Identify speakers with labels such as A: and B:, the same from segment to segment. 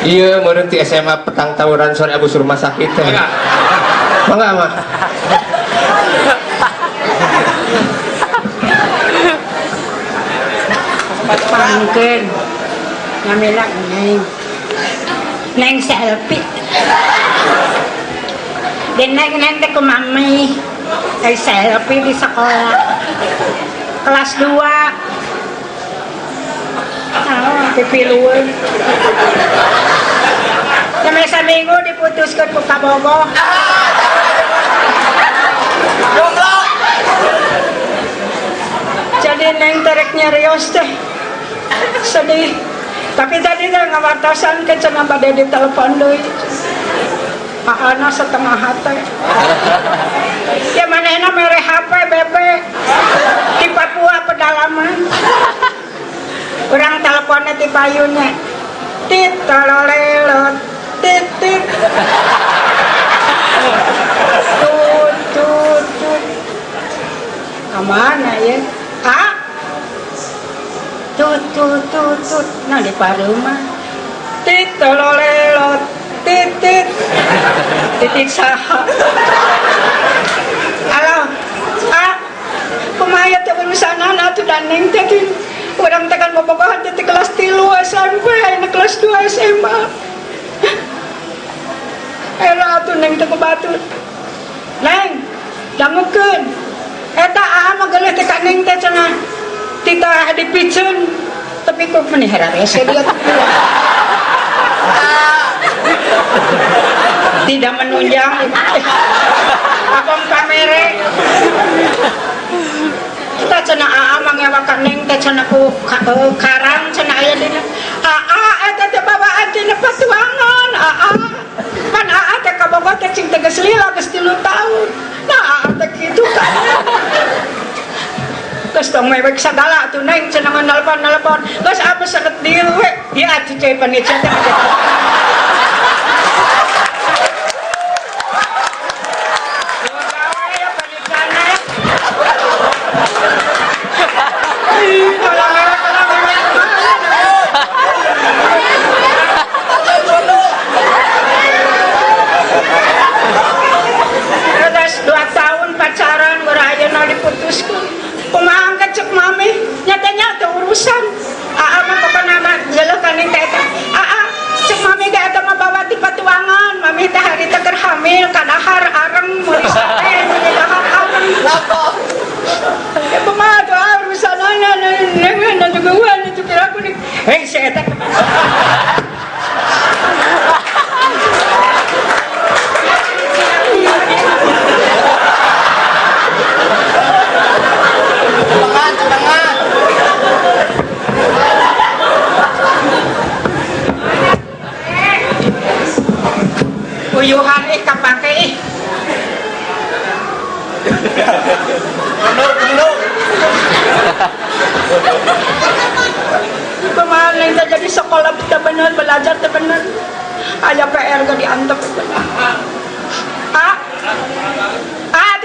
A: Iya, meureun ti SMA petang tawuran sore abus rumah sakit teh. Mangga mah.
B: Pangkeun. Ngamila neng selfie. Dan neng teh ku mami. Selfie di sekolah. Kelas 2. Pipiluan sampai seminggu diputuskan ku kabogoh jadi neng terek nyarios teh sedih tapi tadi teh ngawartosan ke cenah bade ditelepon deui aana setengah hati ya manehna mere HP bebe di Papua pedalaman orang teleponnya di payunnya tit tololelot tit tit tut tut tut kemana ya tut tut tut tut nah di paruma tit tololelot tit tit titik saha halo kumaya teh urusanan atuh daneng teh orang tekan bobogohan di kelas 3 SMP ayeuna kelas 2 SMA era atuh neng teh batur neng dangukeun eta mah geuleuh teh ka neng teh cenah tita dipiceun tapi kok menihara rese dia tidak menunjang abang pamere kita cenah mah ngewakan neng teh cenah ku karang cenah aya dina eta teh bawaan tina patuangan pan teh kabogoh teh cing teh geus lila geus 3 tahun nah teh kitu kan geus tong mewek sagala atuh neng cenah nelpon geus apa seket dieu we ieu atuh cai panitia teh diputuskan pemangkat cek mami nyata urusan mah pokoknya jelas kan ini cek mami gak ada bawa di patuangan mami teh hari teger hamil kadahar areng mulai sampai mulai dahar areng ya pemah tuh urusan neng juga gue itu kira aku nih hei saya tak uyuhan kapake kemarin kita jadi sekolah kita benar belajar kita benar aja PR gak diantep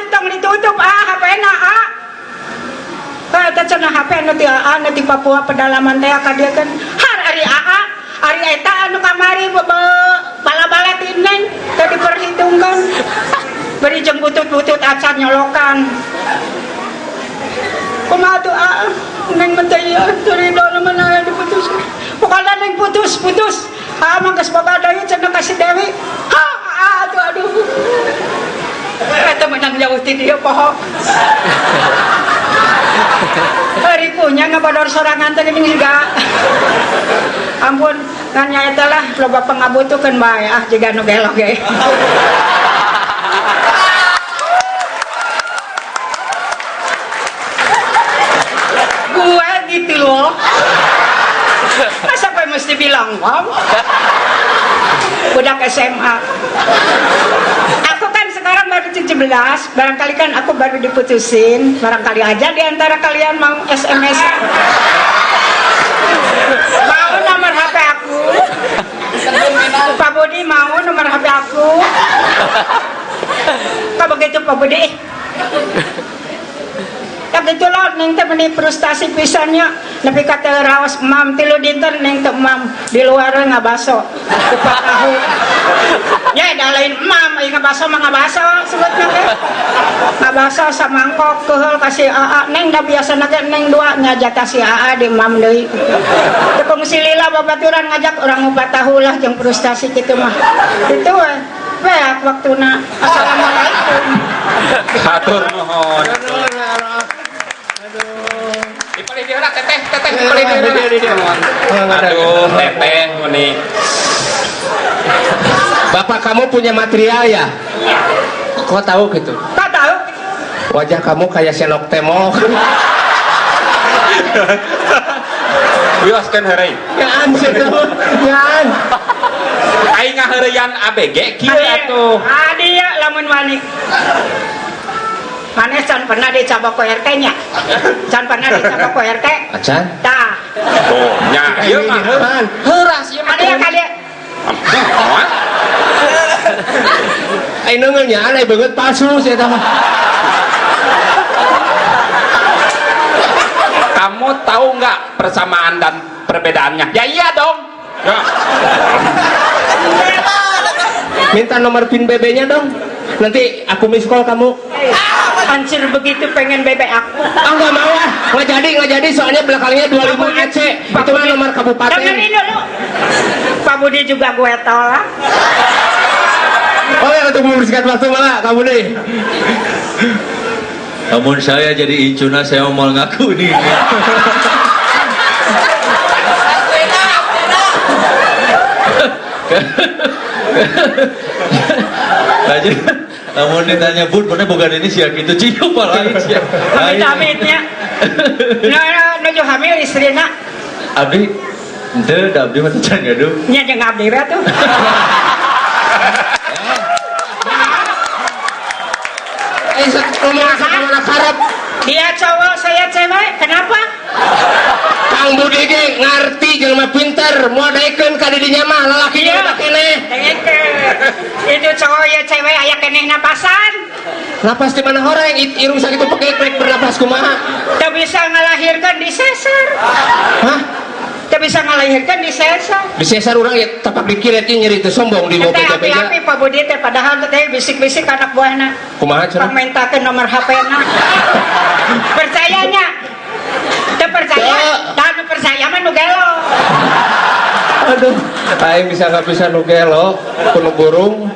B: tentang ditutup HP na kita cenah HP nanti Papua pedalaman teh dia kan hari hari eta anu kamari bala-bala tineng teh diperhitungkan beri jeung butut-butut acan nyolokan kumaha tuh neng menteh dari dona mana diputus pokoknya neng putus mah geus boga deui cenah kasih Dewi aduh eta menang jauh ti dieu poho hari punya ngabador sorangan teh geuning juga ampun kan nyaeta lah loba pangabutukeun bae jiga nu gelok ge gua gitu loh masa gue mesti bilang budak SMA aku kan sekarang baru 17 barangkali kan aku baru diputusin barangkali aja diantara kalian mau SMS mau nomor HP aku Pak Budi mau nomor HP aku Kak begitu Pak Budi gitulah neng teh meni frustasi pisannya nepi ka teu raos mam 3 dinten neng teh mam di luar ngabaso kupat tahu nya da lain mam aya ngabaso mah ngabaso sebutna teh ngabaso samangkok keheul kasih aa neng da biasana ge neng 2 ngajak kasih aa di mam deui teu kongsi lila babaturan ngajak orang kupat tahu lah jeung frustasi kitu mah itu baik waktuna. Assalamualaikum.
C: Hatur nuhun. Dipalih diheula teteh dipalih diheula. Aduh teteh meuni.
A: Bapak kamu punya material ya? Kok tahu gitu?
B: Tak tahu.
A: Wajah kamu kayak Senok Temok.
C: Wioskeun heureuy.
A: Nyaan Senok. Nyaan.
C: Aing ngaheureuyan ABG kieu atuh.
B: Dia lamun wani. Mana can pernah dicoba ku RT nya? Can pernah dicoba ku RT?
A: Acan?
B: Tah.
C: Tuh, nya ieu mah heuras ieu mah.
B: Ada kali.
A: Ai neungeul nyaan ai beungeut palsu sia tah mah.
C: Kamu tahu nggak persamaan dan perbedaannya? Ya iya dong. Ya.
A: Minta nomor PIN BB-nya dong. Nanti aku miss call kamu.
B: Hancur begitu pengen bebek aku.
A: Ah nggak mau ah, nggak jadi soalnya belakangnya 25 AC. Itu mah nomor kabupaten.
B: Dengerin dulu. Pak Budi juga gue tolak.
A: Oh ya untuk membersihkan waktu malah kamu nih.
D: Namun saya jadi incuna saya mau ngaku nih. Aja, namun ditanya bun, mana bukan ini sih gitu cium lain sih.
B: Amit-amitnya. Nuju hamil istrina.
D: Abdi, ente abdi mah can gaduh.
B: Nya jeung abdi we tuh.
A: Ngomong sama karep.
B: Dia cowok, saya cewek. Kenapa?
A: Kang Budi ge ngarti jelema pinter, modaikeun ka didinya mah lalaki
B: Iya.
A: udah keneh.
B: Itu cowok ya cewek aya keneh napasan.
A: Napas di mana horeng irung sakitu pekek bernapas kumaha?
B: Teu bisa ngalahirkan di sesar.
A: Hah?
B: Teu bisa ngalahirkan di sesar.
A: Di sesar urang ya tapak dikir nya nyeri teu sombong di
B: Teh
A: mobil
B: api-api Pak Budi teh padahal teh bisik-bisik anak buahna.
A: Kumaha cenah?
B: Pamentakeun nomor HP-na. Percayanya. Teu percaya, dah nu percaya mah nu gelo.
A: Aduh, aing bisa bisa nu gelo, kudu burung.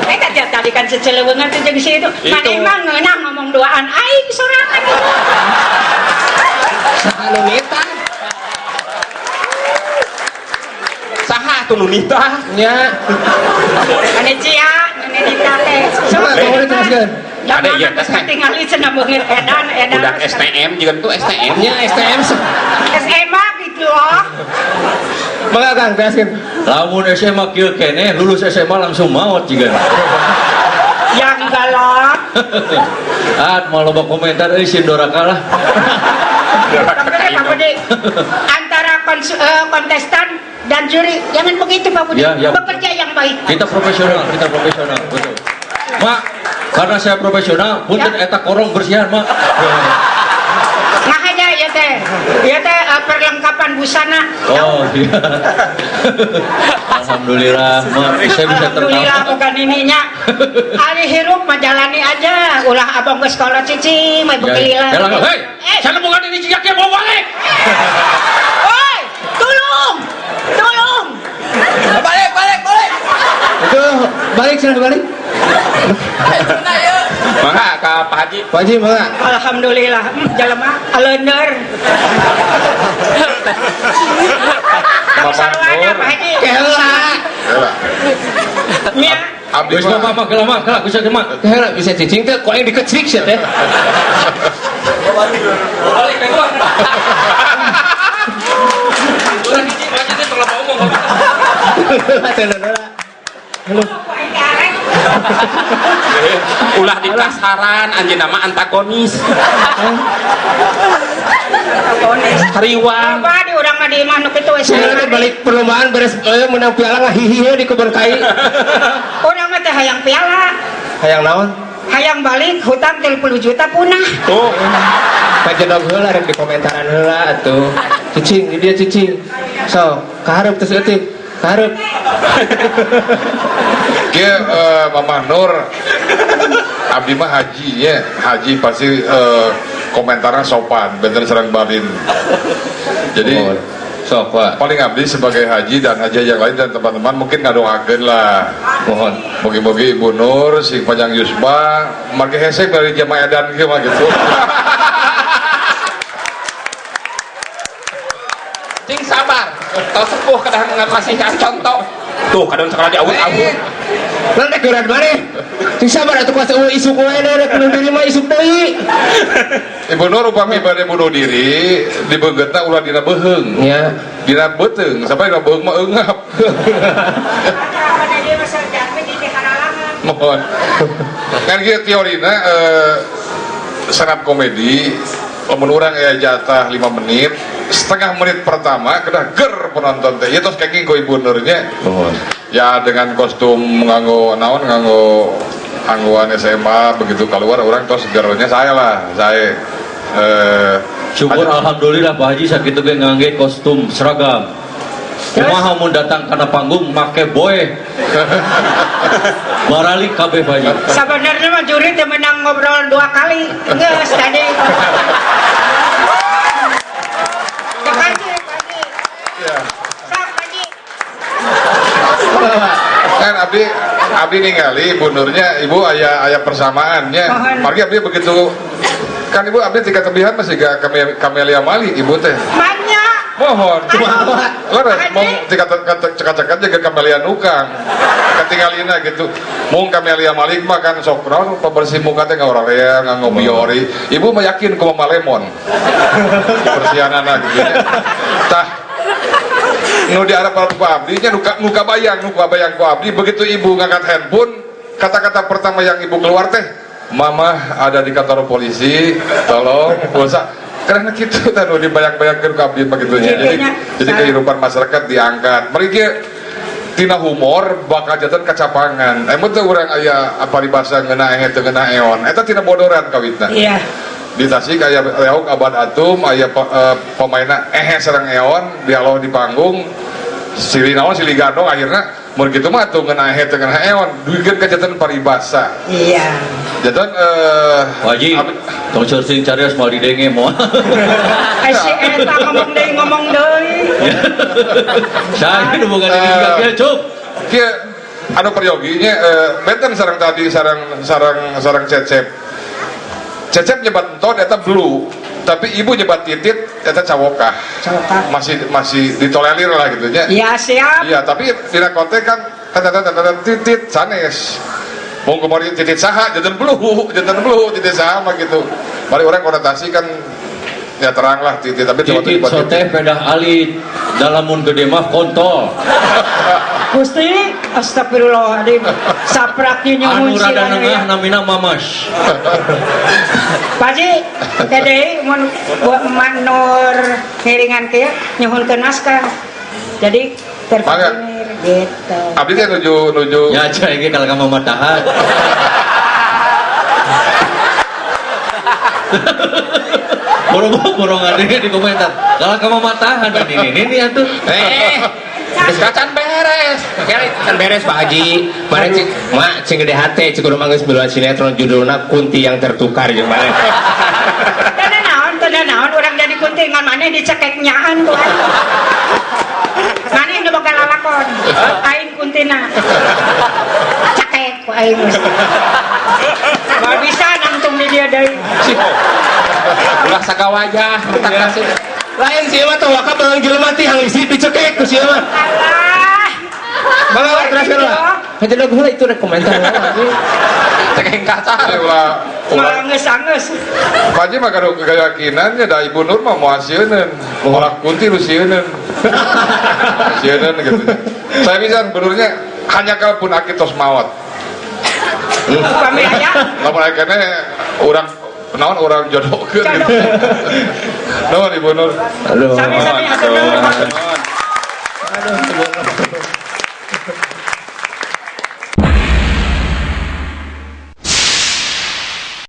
B: Kan tadi kan cecelewengan tuh jeung situ. Mana emang ngeunah ngomong duaan aing sorangan.
A: Sakanu nita.
C: Saha tuh nunita?
A: Nya.
B: Ane cia, ane nita teh.
A: Coba boleh teruskeun.
C: Ada iya teh.
B: Tinggali cenah beungeut edan.
C: Udah STM juga tuh STM.
A: Nya STM.
B: SMA gitu loh.
A: Mangga Kang, teruskeun.
D: Lamun SMA kieu kene lulus SMA langsung maot jiga.
B: Yang galak.
D: Mau loba komentar euy si Dora kalah.
B: Tapi Pak Budi, antara kontestan dan juri, jangan begitu Pak Budi.
D: Ya, ya.
B: Bekerja yang baik.
D: Kita profesional, betul. Mak, karena saya profesional, punten
B: Ya.
D: eta korong bersihan, Mak.
B: Nah aja ya teh. Ya teh perlengkapan busana.
D: Oh, iya. Alhamdulillah, Mak, saya bisa
B: Alhamdulillah
D: tertawa.
B: bukan ininya. Hari hirup menjalani aja. Ulah abang ke sekolah cici, mau bekelilan.
D: Ya, hei, saya bukan ini cijaknya mau balik.
B: Oi, tolong.
E: Balik.
A: Itu balik cenah balik.
C: Mangga ka Pak Haji.
A: Pak Haji mangga.
B: Alhamdulillah, jelema aleunder. Kamu sarwana Pak Haji.
A: Kela.
B: Nya.
D: Geus mah kelama, bisa ke Mak.
A: Kela bisa cicing teh kok yang dikecrik sia teh.
C: Balik ke gua. Ulah cicing aja teh terlalu ngomong. Ulah di kasaran anjeunna mah antagonis. Hariwang.
B: Apa di urang mah di manuk itu we
A: Saya teh balik perlombaan beres menang piala ngahihi di kebun kai.
B: Urang mah teh hayang piala.
A: Hayang naon?
B: hayang balik hutang 30 juta punah.
C: Tuh.
A: Pajedog heula rek di komentaran heula atuh. Cicing, di dia cicing. So, kaharep teh seutik. Kaharep.
E: Kieu Mamah Nur abdi mah haji ya. Haji pasti komentarnya sopan, bener serang balin. Jadi
D: Sok Pak.
E: paling abdi sebagai haji dan haji yang lain dan teman-teman mungkin ngadoakeun lah.
D: Mohon.
E: Mugi-mugi Ibu Nur si panjang yusba marge hesek dari jamaah edan kieu mah gitu.
C: Cing sabar. Tau sepuh kadang ngasih contoh. Tuh kadang sekali awut-awut.
A: Lan rek geurad mane. Sing sabar atuh kuasa isuk wae rek bunuh diri mah isuk deui.
E: Ibu Nur upami bade bunuh diri dibeugutna ulah dina beheung.
A: Ya.
E: Dina beuteung sampai dina beheung mah eungap. Mohon. Kan kieu teorina stand up komedi lamun urang aya jatah 5 menit, setengah menit pertama kedah ger penonton teh. Ya terus kenging ku Ibu Nurnya.
D: Mohon.
E: Ya dengan kostum nganggo naon nganggo angguan SMA begitu keluar orang terus gernya saya lah. Saya
D: Syukur alhamdulillah Pak Haji sakitu ge ngangge kostum seragam. Kumaha mun datang kana panggung make boe. Baralik kabeh Pak Haji.
B: Sebenarnya mah juri teh menang ngobrol 2 kali. Geus tadi. Pagi.
E: ya.
B: Sak pagi.
E: Kan abdi ningali Ibu Nurnya, Ibu aya persamaannya.
B: Mohon.
E: Margi abdi begitu kan Ibu abdi tingkat tebihan masih gak Kamelia Malik Ibu teh.
B: Banyak.
E: Mohon. Leres
B: Haji.
E: mau cekak-cekak aja ke Kamelia Nukang. Ketinggalina gitu. Mung Kamelia Malik mah kan sok naon pembersih muka teh ngorarea nganggo biori. Ibu mah yakin ku Mama Lemon. Persianana gitu nya. Tah nu diarep ku abdi nya nuka bayang ku abdi begitu Ibu ngangkat handphone kata-kata pertama yang Ibu keluar teh Mama ada di kantor polisi tolong pulsa karena gitu tadi dibayang-bayangkan ke abdi begitu ya. Jadi kehidupan masyarakat diangkat mereka tina humor bakal jatuh kecapangan emang tuh orang aya apa di bahasa ngena ehe teu ngena eon eta tina bodoran kawitna.
B: Iya.
E: Di Tasik aya Leok Abad Atum aya pemainna ehe sareng eon dialog di panggung silih naon silih gandong akhirnya mun kitu mah atuh ngena ehe teu ngena eon duikeun ka jatuh paribasa.
B: Iya.
E: Jatuh
D: Pak Haji, tong searching carios mal didenge moal.
B: Si eta ngomong deui.
D: Saya nu boga diri juga kieu cuk.
E: Kieu anu peryoginya benten sareng tadi sareng Cecep nyebat entod eta blue tapi Ibu nyebat titit eta cawokah.
B: Cawokah.
E: Masih ditolerir lah gitu nya.
B: Iya siap.
E: Iya tapi dina konten kan titit sanes. Mau kemarin titit saha jantan blue titit saha mah gitu. Bari orang konotasi kan ya terang lah titit tapi
D: Titit soteh pedah alit dalamun gede mah kontol.
B: Gusti, astagfirullahaladzim. Sapraknya
D: Anu
B: nyomun
D: rada nengah
B: silanya.
D: namina mamas.
B: Paji, tadi mun buat manur ngiringan kia nyuhunkeun naskah. Jadi terpikir gitu.
E: abdi teh nuju
D: Ya aja iki kalau kamu matahan. Borong adanya di komentar. Kalau kamu matahan ini atuh.
A: Geus kacan beres. Kan beres Pak Haji. Maren cik mak cing gede hate cik kudu manggeus miluan sinetron judulna Kunti yang Tertukar jeung maren.
B: Tanda naon orang jadi kuntingan mana dicekek nyaan tuh. Mana yang bakal lalakon? Aing kuntina. Cekek ku aing. Gak bisa nangtung di dia deui.
C: Ulah sagawajah tak kasih.
A: Lain sih mah tong waka beung jelema teh hang isi dicekek ku sia mah.
B: Alah.
A: Bagawa terus lah. Hajeuleuh heula itu rek komentar anjing.
C: Tekeng kaca.
E: ulah
B: Manges-anges.
E: Pak Haji mah kado keyakinannya da Ibu Nur mah moal sieun. Orang kunti lu sieun. Sieun gitu. Saya bisa benurnya hanya kalaupun aki tos maot.
B: Kami aya.
E: Lamun aya keneh urang naon urang jodohkeun. Naon Ibu Nur?
A: Aduh.
B: Sami-sami atuh.
E: Naon?